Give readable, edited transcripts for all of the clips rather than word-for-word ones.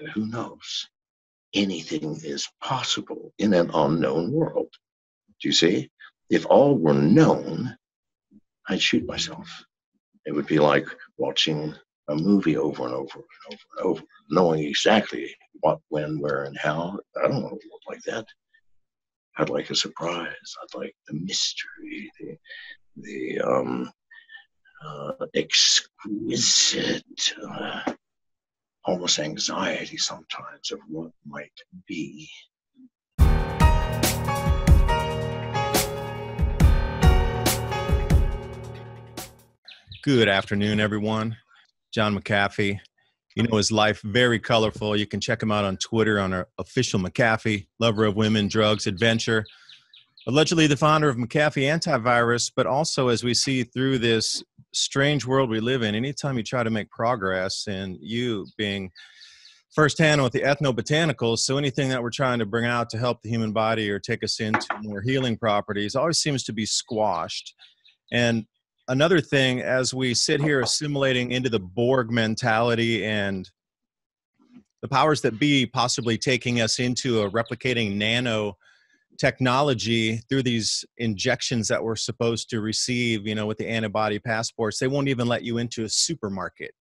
who knows? Anything is possible in an unknown world. Do you see? If all were known, I'd shoot myself. It would be like watching a movie over and over and over and over, knowing exactly what, when, where, and how. I don't want to work like that. I'd like a surprise. I'd like the mystery, the exquisite, almost anxiety sometimes of what might be. Good afternoon, everyone. John McAfee. You know his life very colorful. You can check him out on Twitter on our official McAfee, lover of women, drugs, adventure. Allegedly the founder of McAfee Antivirus, but also as we see through this strange world we live in, anytime you try to make progress, and you being firsthand with the ethnobotanicals, so anything that we're trying to bring out to help the human body or take us into more healing properties always seems to be squashed. And another thing, as we sit here assimilating into the Borg mentality and the powers that be possibly taking us into a replicating nano technology through these injections that we're supposed to receive, you know, with the antibody passports, they won't even let you into a supermarket.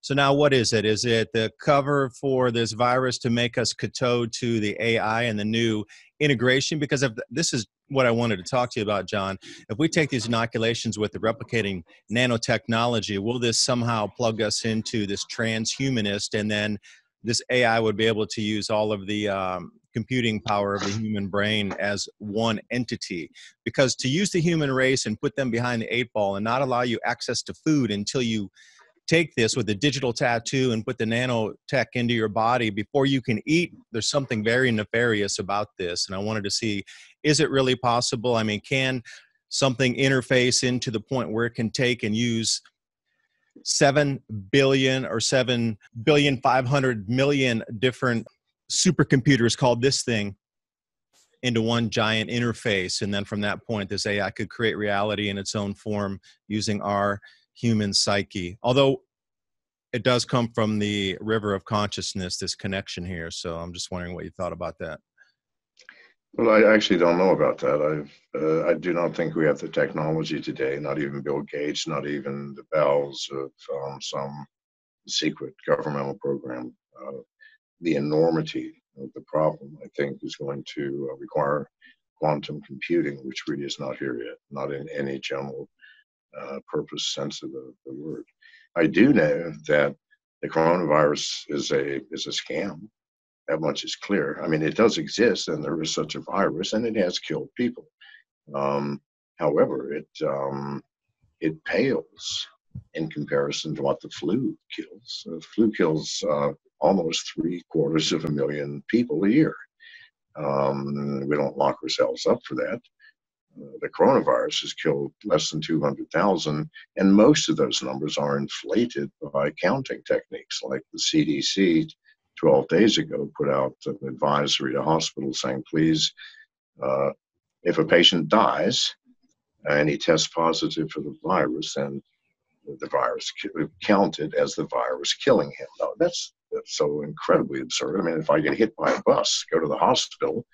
So now what is it? Is it the cover for this virus to make us kowtow to the AI and the new integration? Because if this is what I wanted to talk to you about, John. If we take these inoculations with the replicating nanotechnology, will this somehow plug us into this transhumanist, and then this AI would be able to use all of the computing power of the human brain as one entity? Because to use the human race and put them behind the 8 ball and not allow you access to food until you take this with a digital tattoo and put the nanotech into your body before you can eat, there's something very nefarious about this. And I wanted to see, is it really possible? I mean, can something interface into the point where it can take and use 7 billion or 7,500,000,000 different supercomputers called this thing into one giant interface? And then from that point, this AI could create reality in its own form using our human psyche, although it does come from the river of consciousness, this connection here. So I'm just wondering what you thought about that. Well, I actually don't know about that. I do not think we have the technology today, not even Bill Gates, not even the bowels of some secret governmental program. The enormity of the problem, I think, is going to require quantum computing, which really is not here yet, not in any general purpose sense of the word. I do know that the coronavirus is a scam. That much is clear. I mean, it does exist, and there is such a virus, and it has killed people. However, it pales in comparison to what the flu kills. The flu kills almost 750,000 people a year. We don't lock ourselves up for that. The coronavirus has killed less than 200,000, and most of those numbers are inflated by counting techniques, like the CDC 12 days ago put out an advisory to hospitals saying, please, if a patient dies and he tests positive for the virus, then the virus counted as the virus killing him. Now, that's so incredibly absurd. I mean, if I get hit by a bus, go to the hospital,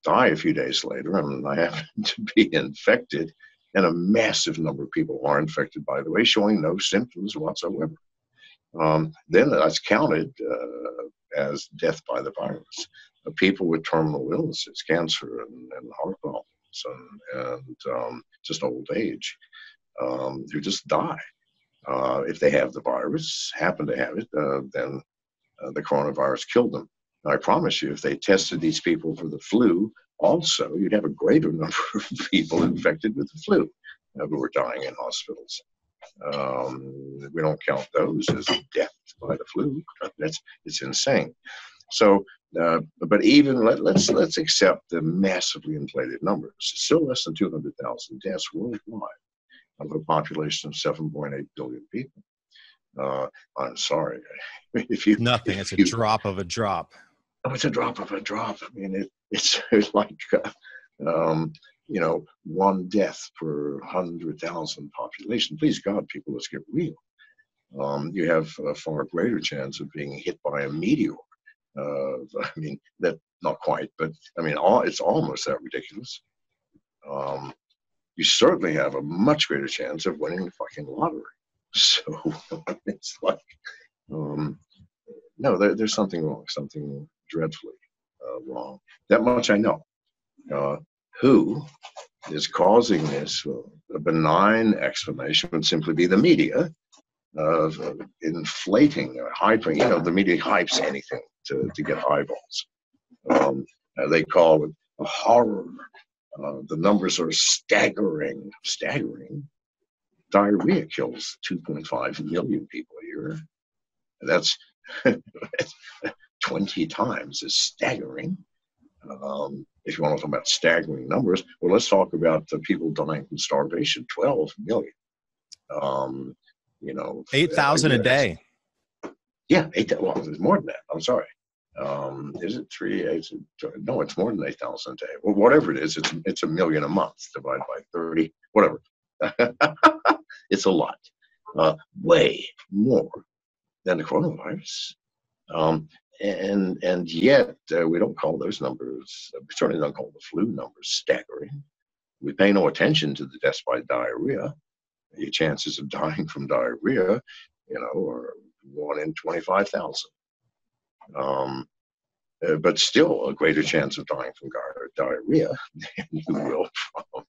die a few days later, and I happen to be infected, and a massive number of people are infected, by the way, showing no symptoms whatsoever. Then that's counted as death by the virus. People with terminal illnesses, cancer and heart problems, and just old age, who just die. If they have the virus, happen to have it, then the coronavirus killed them. I promise you, if they tested these people for the flu, also, you'd have a greater number of people infected with the flu who were dying in hospitals. We don't count those as death by the flu. It's insane. So, but even let's accept the massively inflated numbers. Still less than 200,000 deaths worldwide of a population of 7.8 billion people. I'm sorry. If you nothing, it's a drop of a drop. Oh, it's a drop of a drop. I mean, it's like, one death per 100,000 population. Please God, people, let's get real. You have a far greater chance of being hit by a meteor I mean, that not quite, but I mean, it's almost that ridiculous. You certainly have a much greater chance of winning the fucking lottery. So it's like, no, there's something wrong, something dreadfully wrong. That much I know. Who is causing this? A benign explanation would simply be the media inflating, hyping. You know, the media hypes anything to get eyeballs. They call it a horror. The numbers are staggering. Staggering. Diarrhea kills 2.5 million people a year. That's 20 times as staggering. If you want to talk about staggering numbers, well, let's talk about the people dying from starvation. 12 million. You know, 8,000 a day. Yeah, 8,000. Well, there's more than that. I'm sorry. Is it 3? No, it's more than 8,000 a day. Well, whatever it is, it's a million a month divided by 30. Whatever. It's a lot. Way more than the coronavirus. And yet we don't call those numbers, we certainly don't call the flu numbers staggering. We pay no attention to the deaths by diarrhea. Your chances of dying from diarrhea, you know, are 1 in 25,000. But still a greater chance of dying from diarrhea than you will from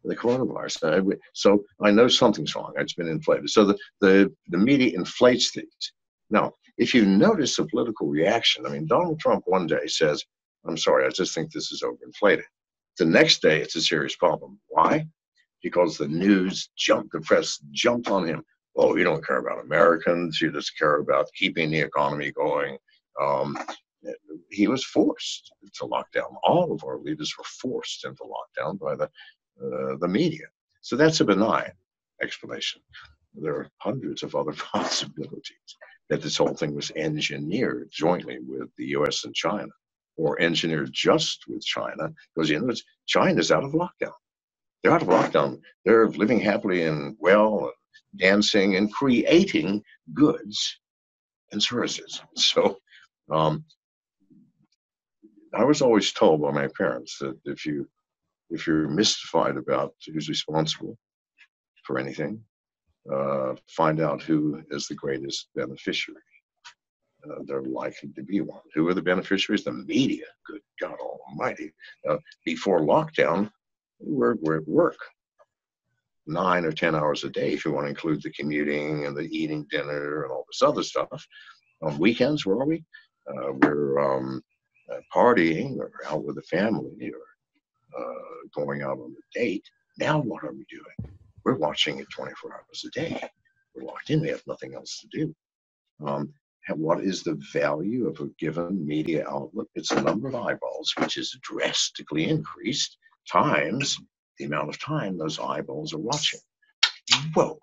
the coronavirus. So I know something's wrong. It's been inflated. So the media inflates things. Now, if you notice the political reaction, I mean, Donald Trump one day says, I'm sorry, I just think this is overinflated. The next day, it's a serious problem. Why? Because the press jumped on him. Oh, you don't care about Americans. You just care about keeping the economy going. He was forced to lockdown. All of our leaders were forced into lockdown by the media. So that's a benign explanation. There are hundreds of other possibilities that this whole thing was engineered jointly with the U.S. and China, or engineered just with China, because you know China's out of lockdown. They're out of lockdown. They're living happily and well, dancing and creating goods and services. So I was always told by my parents that if you're mystified about who's responsible for anything, find out who is the greatest beneficiary. They're likely to be one. Who are the beneficiaries? The media. Good God Almighty! Before lockdown, we're at work 9 or 10 hours a day, if you want to include the commuting and the eating dinner and all this other stuff. On weekends, where are we? We're partying or out with the family or going out on a date. Now what are we doing? We're watching it 24 hours a day. We're locked in. We have nothing else to do. What is the value of a given media outlet? It's the number of eyeballs, which is drastically increased, times the amount of time those eyeballs are watching. Whoa,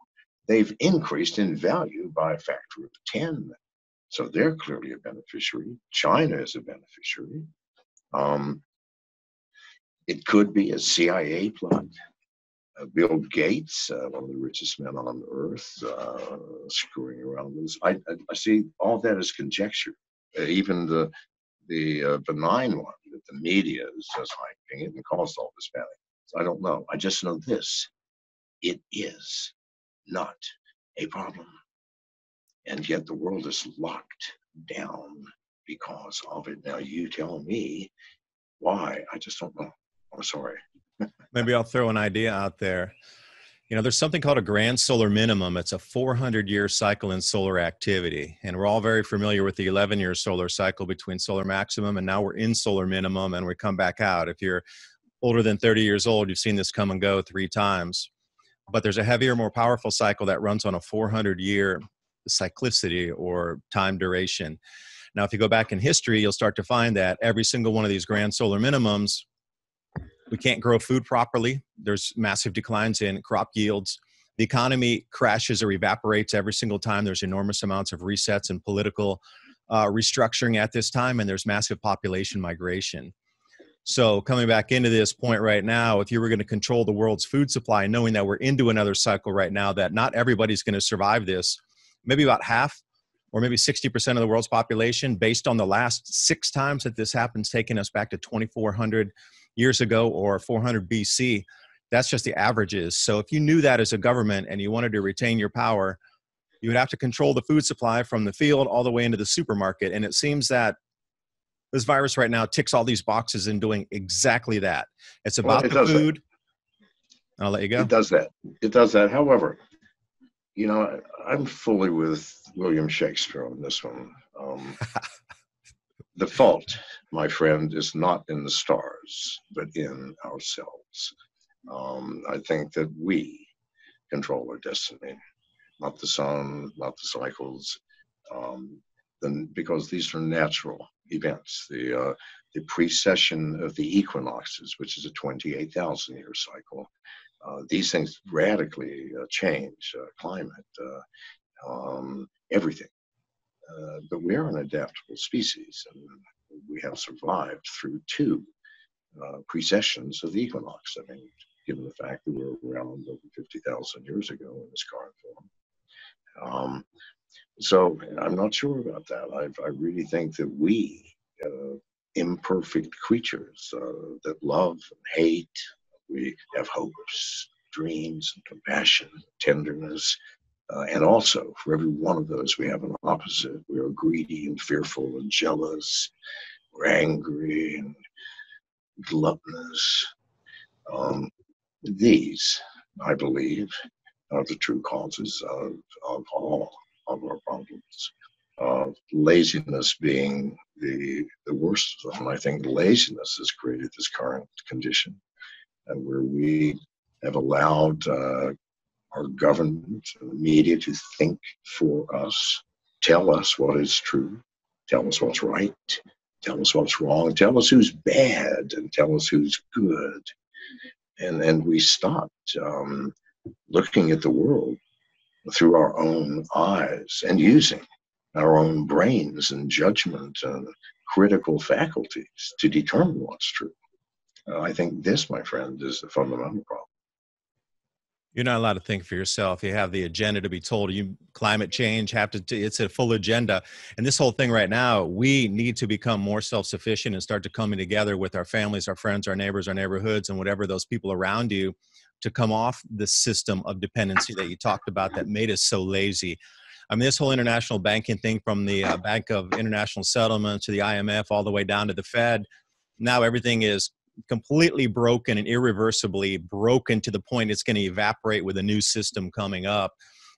they've increased in value by a factor of 10. So they're clearly a beneficiary. China is a beneficiary. It could be a CIA plot. Bill Gates, one of the richest men on earth, screwing around with this. I see all that as conjecture. Even the benign one that the media is just hyping it and caused all this panic. So I don't know. I just know this. It is not a problem. And yet the world is locked down because of it. Now you tell me why. I just don't know. I'm sorry. Maybe I'll throw an idea out there. You know, there's something called a grand solar minimum. It's a 400-year cycle in solar activity. And we're all very familiar with the 11-year solar cycle between solar maximum, and now we're in solar minimum and we come back out. If you're older than 30 years old, you've seen this come and go 3 times. But there's a heavier, more powerful cycle that runs on a 400-year cyclicity or time duration. Now, if you go back in history, you'll start to find that every single one of these grand solar minimums, we can't grow food properly. There's massive declines in crop yields. The economy crashes or evaporates every single time. There's enormous amounts of resets and political restructuring at this time, and there's massive population migration. So coming back into this point right now, if you were going to control the world's food supply, knowing that we're into another cycle right now, that not everybody's going to survive this, maybe about half or maybe 60% of the world's population, based on the last 6 times that this happens, taking us back to 2,400 years ago or 400 BC. That's just the averages. So if you knew that as a government and you wanted to retain your power, you would have to control the food supply from the field all the way into the supermarket. And it seems that this virus right now ticks all these boxes in doing exactly that. It's about the food. I'll let you go. It does that. It does that. However, you know, I'm fully with William Shakespeare on this one. The fault, my friend, is not in the stars, but in ourselves. I think that we control our destiny, not the sun, not the cycles, because these are natural events. The precession of the equinoxes, which is a 28,000-year cycle, these things radically change climate, everything. But we are an adaptable species, and we have survived through 2 precessions of the equinox. I mean, given the fact that we're around over 50,000 years ago in this current form. So I'm not sure about that. I really think that we, imperfect creatures that love and hate, we have hopes, dreams, and compassion, tenderness. And also, for every one of those, we have an opposite. We are greedy and fearful and jealous. We're angry and gluttonous. These, I believe, are the true causes of all of our problems. Laziness being the worst of them. I think laziness has created this current condition, and where we have allowed our government and the media to think for us, tell us what is true, tell us what's right, tell us what's wrong, tell us who's bad, and tell us who's good. And we stopped looking at the world through our own eyes and using our own brains and judgment and critical faculties to determine what's true. I think this, my friend, is the fundamental problem. You're not allowed to think for yourself. You have the agenda to be told. You climate change it's a full agenda. And this whole thing right now, we need to become more self-sufficient and start to coming together with our families, our friends, our neighbors, our neighborhoods, and whatever those people around you to come off the system of dependency that you talked about that made us so lazy. I mean, this whole international banking thing, from the Bank of International Settlements to the IMF all the way down to the Fed, now everything is completely broken and irreversibly broken to the point it's going to evaporate with a new system coming up.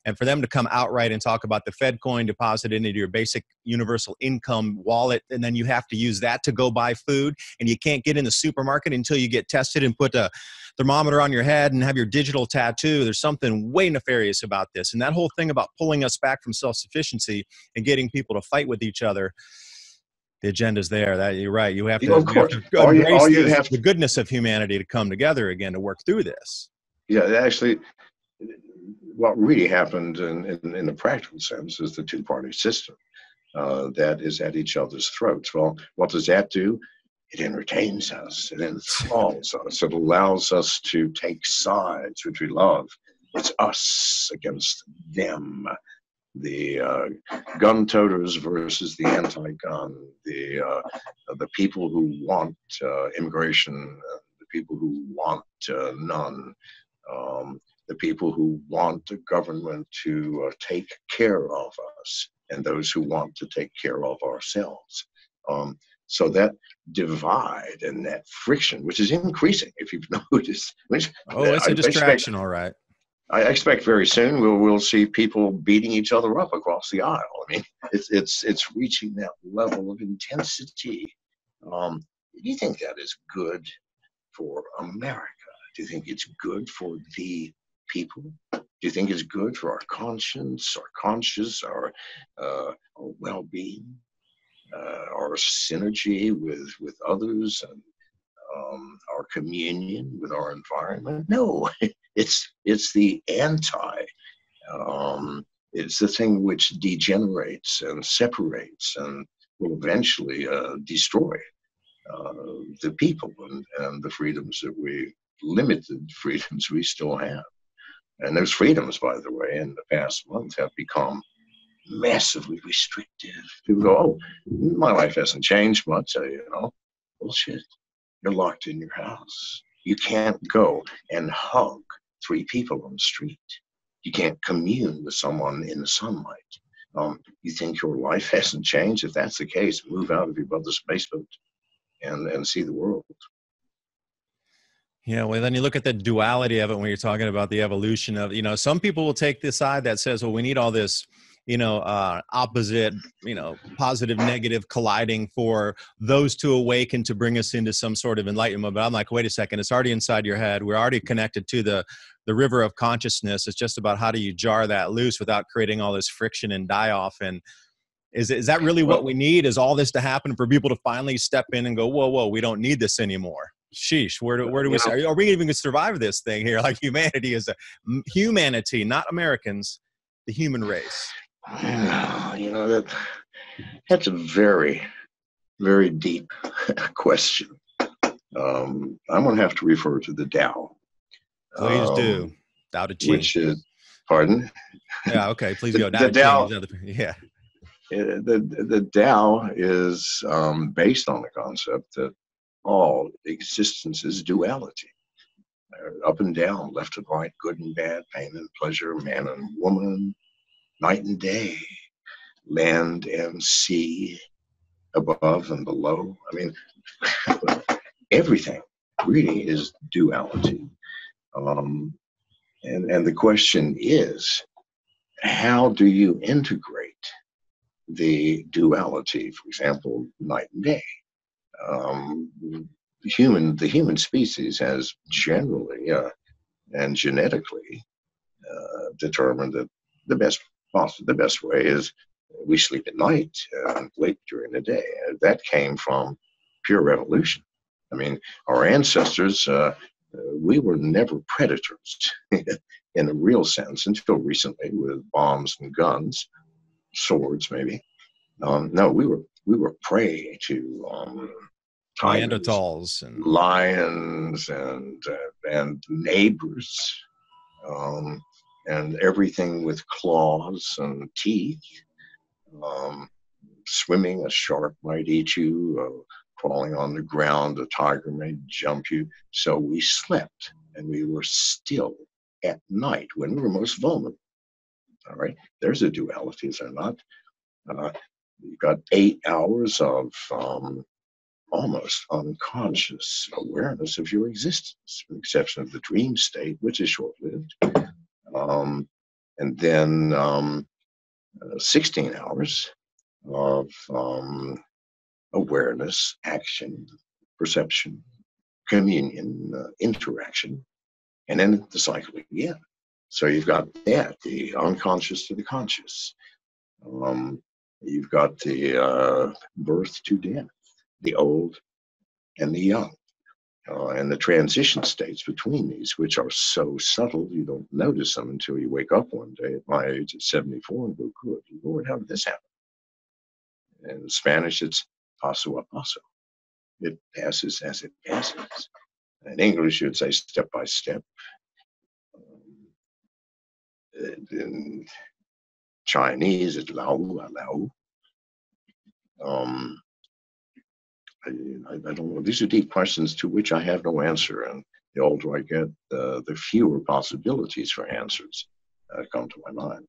And for them to come outright and talk about the Fed coin deposited into your basic universal income wallet, and then you have to use that to go buy food, and you can't get in the supermarket until you get tested and put a thermometer on your head and have your digital tattoo. There's something way nefarious about this. And that whole thing about pulling us back from self-sufficiency and getting people to fight with each other, the agenda's there. That you're right. You have to, embrace the goodness of humanity to come together again to work through this. Yeah, actually, what really happened in the practical sense is the 2-party system that is at each other's throats. Well, what does that do? It entertains us. It enthralls us. It allows us to take sides, which we love. It's us against them. The gun-toters versus the anti-gun, the people who want immigration, the people who want none, the people who want the government to take care of us, and those who want to take care of ourselves. So that divide and that friction, which is increasing, if you've noticed. It's a distraction, all right. I expect very soon we'll see people beating each other up across the aisle. I mean, it's reaching that level of intensity. Do you think that is good for America? Do you think it's good for the people? Do you think it's good for our conscience, our conscience, our well-being, our synergy with others, and our communion with our environment? No. It's the anti. It's the thing which degenerates and separates and will eventually destroy the people and the freedoms limited freedoms we still have. And those freedoms, by the way, in the past month have become massively restrictive. People go, oh, my life hasn't changed much. Bullshit. You're locked in your house. You can't go and hug 3 people on the street. You can't commune with someone in the sunlight. You think your life hasn't changed? If that's the case, move out of your brother's basement and see the world. Yeah, well, then you look at the duality of it when you're talking about the evolution of, some people will take the side that says, well, we need all this, opposite, positive, negative colliding for those to awaken to bring us into some sort of enlightenment. But I'm like, wait a second, it's already inside your head. We're already connected to the river of consciousness. It's just about how do you jar that loose without creating all this friction and die off. And is that really what we need? Is all this to happen for people to finally step in and go, whoa, we don't need this anymore? Sheesh, where do we start? Are we even going to survive this thing here? Like humanity is humanity, not Americans, the human race. That's a very, very deep question. I'm going to have to refer to the Tao. Please do. Tao Te Ching. Which is, pardon? Yeah, okay, please go. The Tao. Yeah. The Tao is based on the concept that all existence is duality. Up and down, left and right, good and bad, pain and pleasure, man and woman, night and day, land and sea, above and below. I mean, everything really is duality. And the question is, how do you integrate the duality, for example, night and day? The human species has generally and genetically determined that the best way is we sleep at night and wake during the day. That came from pure evolution. I mean, our ancestors, we were never predators in a real sense until recently with bombs and guns, swords maybe. No, we were prey to Neanderthals and lions and neighbors, and everything with claws and teeth. Swimming, a shark might eat you. Crawling on the ground, a tiger may jump you. So we slept, and we were still at night when we were most vulnerable. All right, there's a duality, is there not? You've got 8 hours of almost unconscious awareness of your existence, with the exception of the dream state, which is short-lived. And then 16 hours of awareness, action, perception, communion, interaction, and then the cycle again. So you've got that, the unconscious to the conscious. You've got the birth to death, the old and the young, and the transition states between these, which are so subtle you don't notice them until you wake up one day at my age at 74 and go, good Lord, how did this happen? In Spanish, it's paso a paso. It passes as it passes. In English, you'd say step by step. In Chinese, it's lao a lao. I don't know. These are deep questions to which I have no answer. And the older I get, the fewer possibilities for answers come to my mind.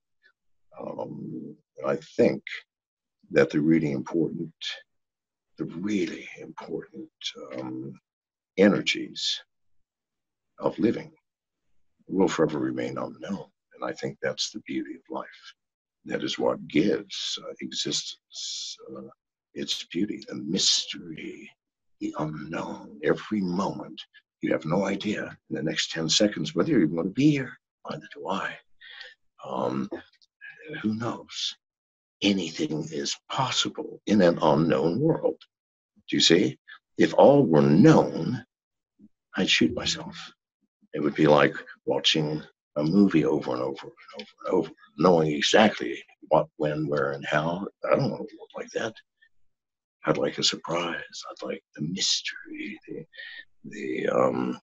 I think that the really important energies of living will forever remain unknown. And I think that's the beauty of life. That is what gives existence its beauty, the mystery, the unknown. Every moment, you have no idea in the next 10 seconds whether you're even going to be here. Neither do I. Who knows? Anything is possible in an unknown world. Do you see? If all were known, I'd shoot myself. It would be like watching a movie over and over and over and over, knowing exactly what, when, where, and how. I don't want to work like that. I'd like a surprise. I'd like the mystery, the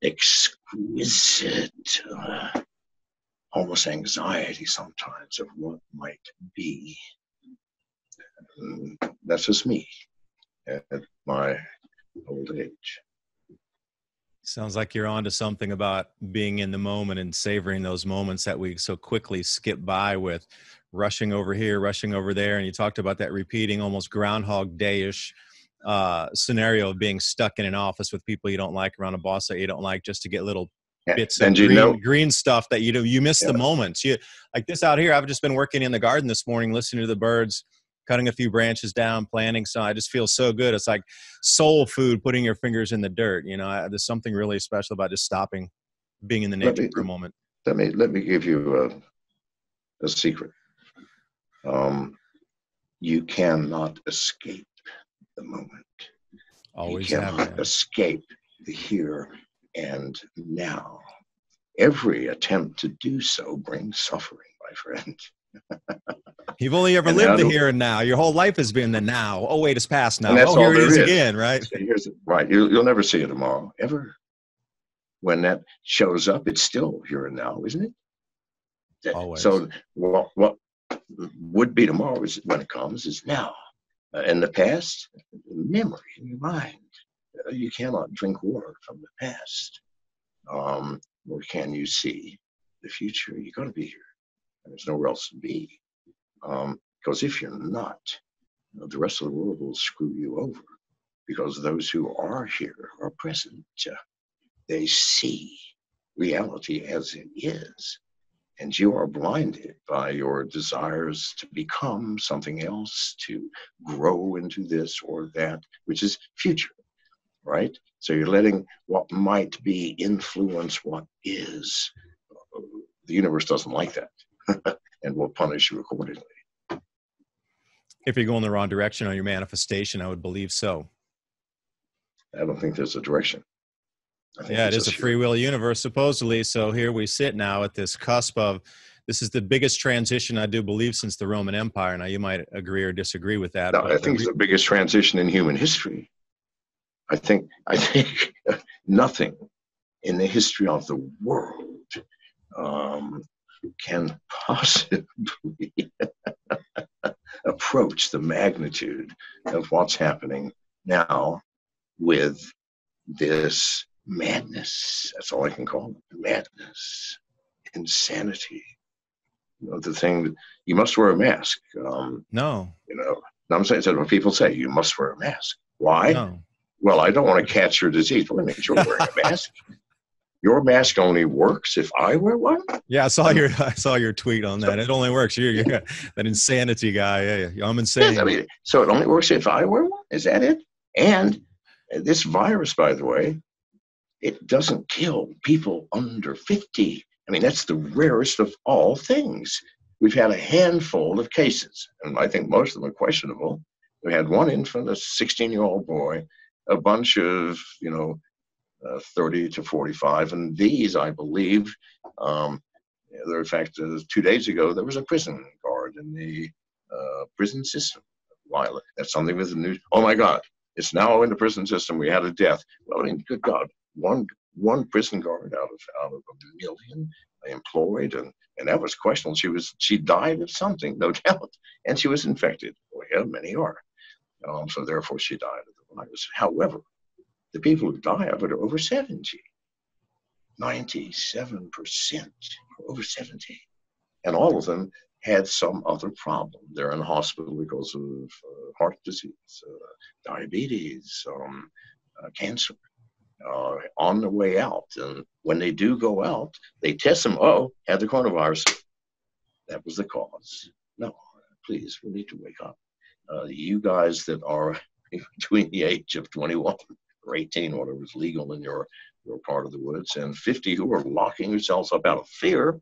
exquisite almost anxiety sometimes of what might be. And that's just me at my old age. Sounds like you're onto something about being in the moment and savoring those moments that we so quickly skip by with rushing over here, rushing over there. And you talked about that repeating almost Groundhog Day-ish scenario of being stuck in an office with people you don't like, around a boss that you don't like, just to get little bits of green stuff that you miss the moments. You like this out here. I've just been working in the garden this morning, listening to the birds, cutting a few branches down, planting. So I just feel so good. It's like soul food, putting your fingers in the dirt. There's something really special about just stopping, being in the nature for a moment. Let me give you a secret. You cannot escape the moment. Always you cannot escape the here and now. Every attempt to do so brings suffering, my friend. You've only ever lived the here and now. Your whole life has been the now. Oh, wait, it's past now. And that's here it is again, right? Right. You'll never see it tomorrow, ever. When that shows up, it's still here and now, isn't it? Always. So what would be tomorrow is when it comes is now. In the past, memory in your mind. You cannot drink water from the past. Nor can you see the future. You're going to be here. And there's nowhere else to be. Because if you're not, the rest of the world will screw you over. Because those who are here are present. They see reality as it is. And you are blinded by your desires to become something else, to grow into this or that, which is future, right? So you're letting what might be influence what is. The universe doesn't like that and will punish you accordingly. If you're going the wrong direction on your manifestation, I would believe so. I don't think there's a direction. Yeah, it is a free will universe, supposedly. So here we sit now at this cusp of, this is the biggest transition, I do believe, since the Roman Empire. Now, you might agree or disagree with that. No, I think it's the biggest transition in human history. I think nothing in the history of the world can possibly approach the magnitude of what's happening now with this madness. That's all I can call it. Madness, insanity. The thing that you must wear a mask. No. I'm saying when people say you must wear a mask. Why? No. Well, I don't want to catch your disease. Wait a minute, you're wearing a mask. Your mask only works if I wear one. Yeah, I saw your tweet on that. It only works. You're that insanity guy. Yeah, I'm insane. Yes, so it only works if I wear one. Is that it? And this virus, by the way, it doesn't kill people under 50. That's the rarest of all things. We've had a handful of cases, and I think most of them are questionable. We had one infant, a 16-year-old boy, a bunch of, 30 to 45, and these, I believe, in fact, 2 days ago, there was a prison guard in the prison system. That's something with the news. Oh my God, it's now in the prison system. We had a death. Well, good God, one prison guard out of a million employed, and that was questionable. She died of something, no doubt, and she was infected. Well, yeah, many are. So therefore, she died of the virus. However, the people who die of it are over 70. 97% are over 70. And all of them had some other problem. They're in the hospital because of heart disease, diabetes, cancer, on the way out. And when they do go out, they test them, had the coronavirus. That was the cause. No, please, we need to wake up. You guys that are between the age of 21 or 18, whatever is legal in your part of the woods, and 50 who are locking yourselves up out of fear,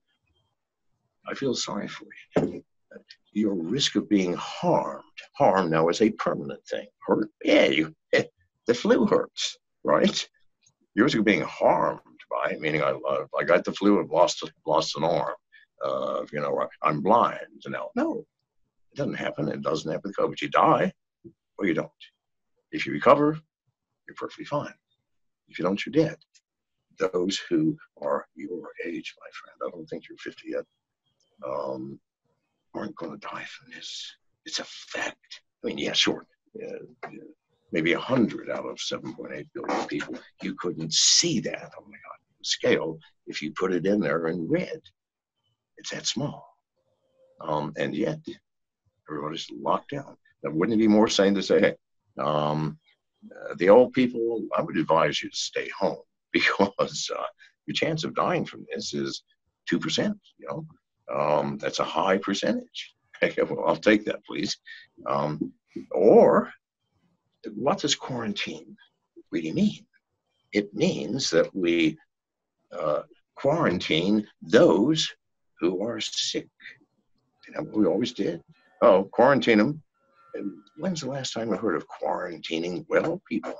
I feel sorry for you. Your risk of being harmed now is a permanent thing. Hurt? Yeah, the flu hurts, right? Your risk of being harmed by it, meaning I got the flu and lost an arm. I'm blind now. No, it doesn't happen. It doesn't happen with COVID. You die or you don't. If you recover, you're perfectly fine. If you don't, you're dead. those who are your age, my friend, I don't think you're 50 yet, aren't going to die from this. It's a fact. I mean, yeah, sure. Yeah, maybe 100 out of 7.8 billion people, you couldn't see that on the scale if you put it in there in red. It's that small. And yet, everybody's locked down. Now, wouldn't it be more sane to say, hey, the old people, I would advise you to stay home because your chance of dying from this is 2%, you know? That's a high percentage. Well, I'll take that, please. Or what does quarantine really mean? It means that we quarantine those who are sick. And we always did. Oh, quarantine them. And when's the last time I heard of quarantining well people?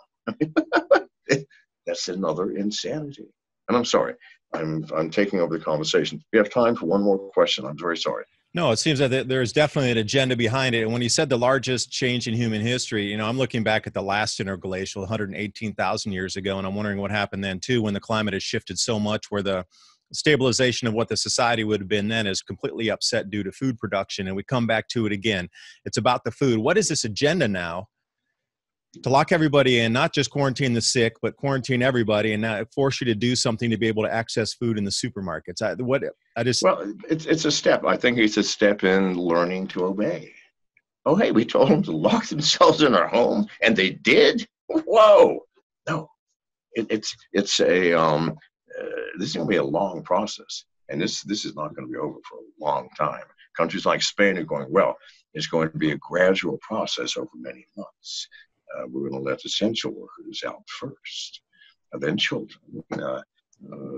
That's another insanity. And I'm sorry, I'm taking over the conversation. We have time for one more question. I'm very sorry. No, it seems that there's definitely an agenda behind it. And when you said the largest change in human history, you know, I'm looking back at the last interglacial 118,000 years ago, and I'm wondering what happened then too, when the climate has shifted so much, where the stabilization of what the society would have been then is completely upset due to food production. And we come back to it again. It's about the food. What is this agenda now to lock everybody in, not just quarantine the sick, but quarantine everybody, and now force you to do something to be able to access food in the supermarkets? Well, it's a step. I think it's a step in learning to obey. Oh, hey, we told them to lock themselves in their home, and they did. Whoa! No, it's a this is going to be a long process, and this is not going to be over for a long time. Countries like Spain are going, well, it's going to be a gradual process over many months. We're going to let essential workers out first, and then children,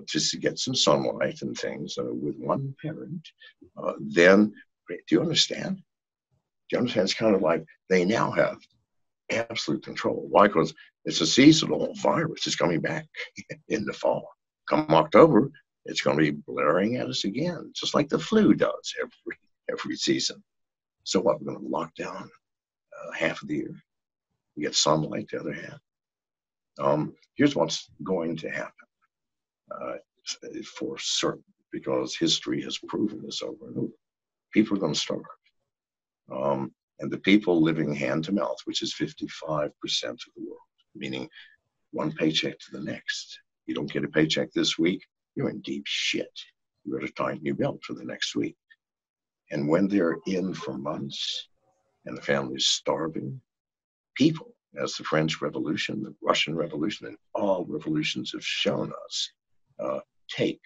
just to get some sunlight and things with one parent. Then, do you understand? Do you understand? It's kind of like they now have absolute control. Why? Because it's a seasonal virus. It's coming back in the fall. Come October, it's going to be blaring at us again, just like the flu does every season. So what? We're going to lock down half of the year. We get sunlight the other half. Here's what's going to happen for certain, because history has proven this over and over. People are going to starve. And the people living hand to mouth, which is 55% of the world, meaning one paycheck to the next. You don't get a paycheck this week, you're in deep shit. You better tighten your belt for the next week. And when they're in for months and the family's starving, people, as the French Revolution, the Russian Revolution, and all revolutions have shown us, take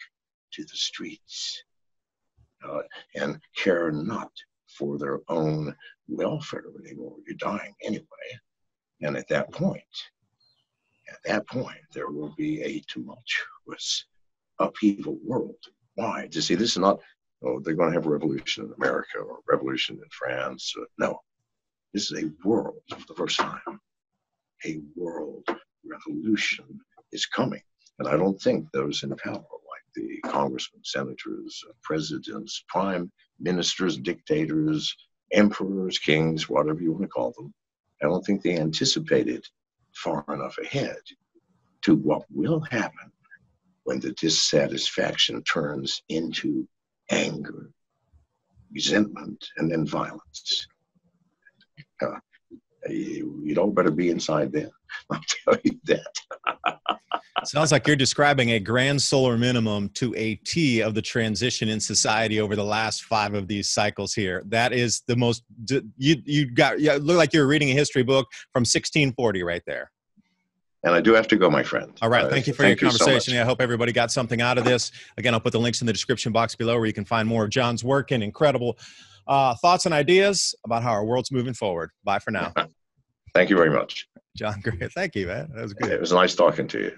to the streets and care not for their own welfare anymore. You're dying anyway. And at that point, there will be a tumultuous, upheaval world. Why? You see, this is not, oh, they're going to have a revolution in America or a revolution in France. No, this is a world for the first time. A world revolution is coming. And I don't think those in power, like the congressmen, senators, presidents, prime ministers, dictators, emperors, kings, whatever you want to call them, I don't think they anticipated far enough ahead to what will happen when the dissatisfaction turns into anger, resentment, and then violence. You'd all better be inside then. I'll tell you that. Sounds like you're describing a grand solar minimum to a T of the transition in society over the last 5 of these cycles here. That is the most, you look like you're reading a history book from 1640 right there. And I do have to go, my friend. All right. Thank you for your conversation. So I hope everybody got something out of this. Again, I'll put the links in the description box below where you can find more of John's work and incredible thoughts and ideas about how our world's moving forward. Bye for now. Thank you very much. John, great. Thank you, man. That was good. It was nice talking to you.